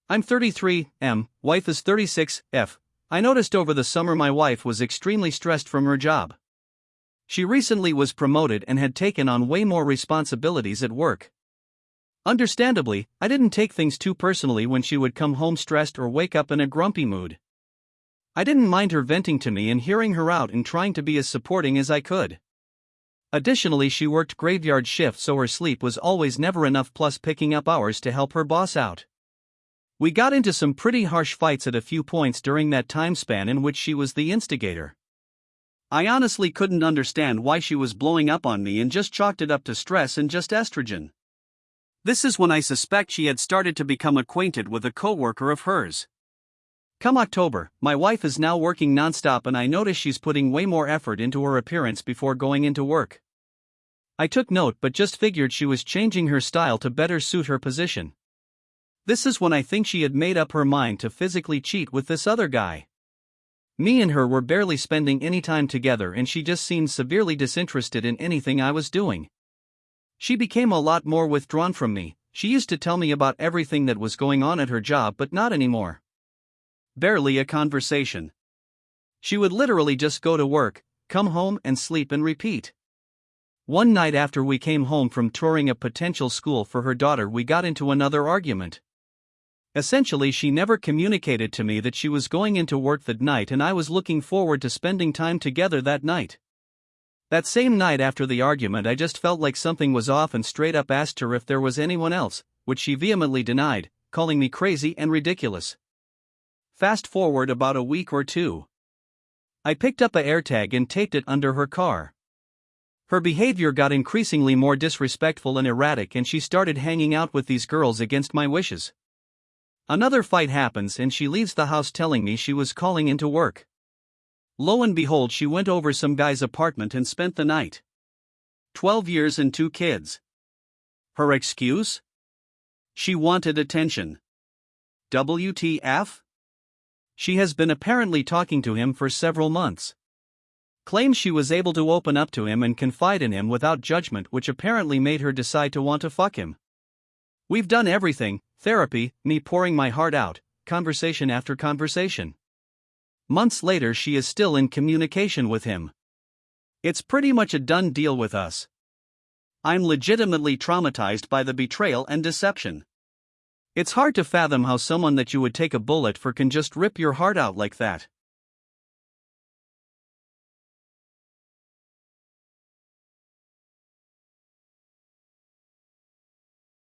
I'm 33, wife is 36, F. I noticed over the summer my wife was extremely stressed from her job. She recently was promoted and had taken on way more responsibilities at work. Understandably, I didn't take things too personally when she would come home stressed or wake up in a grumpy mood. I didn't mind her venting to me and hearing her out and trying to be as supporting as I could. Additionally, she worked graveyard shifts, so her sleep was always never enough, plus picking up hours to help her boss out. We got into some pretty harsh fights at a few points during that time span in which she was the instigator. I honestly couldn't understand why she was blowing up on me and just chalked it up to stress and just estrogen. This is when I suspect she had started to become acquainted with a coworker of hers. Come October, my wife is now working nonstop and I notice she's putting way more effort into her appearance before going into work. I took note but just figured she was changing her style to better suit her position. This is when I think she had made up her mind to physically cheat with this other guy. Me and her were barely spending any time together and she just seemed severely disinterested in anything I was doing. She became a lot more withdrawn from me. She used to tell me about everything that was going on at her job, but not anymore. Barely a conversation. She would literally just go to work, come home and sleep and repeat. One night after we came home from touring a potential school for her daughter, we got into another argument. Essentially, she never communicated to me that she was going into work that night and I was looking forward to spending time together that night. That same night after the argument, I just felt like something was off and straight up asked her if there was anyone else, which she vehemently denied, calling me crazy and ridiculous. Fast forward about a week or two. I picked up a AirTag and taped it under her car. Her behavior got increasingly more disrespectful and erratic and she started hanging out with these girls against my wishes. Another fight happens and she leaves the house telling me she was calling into work. Lo and behold, she went over some guy's apartment and spent the night. 12 years and 2 kids. Her excuse? She wanted attention. WTF? She has been apparently talking to him for several months. Claims she was able to open up to him and confide in him without judgment, which apparently made her decide to want to fuck him. We've done everything, therapy, me pouring my heart out, conversation after conversation. Months later, she is still in communication with him. It's pretty much a done deal with us. I'm legitimately traumatized by the betrayal and deception. It's hard to fathom how someone that you would take a bullet for can just rip your heart out like that.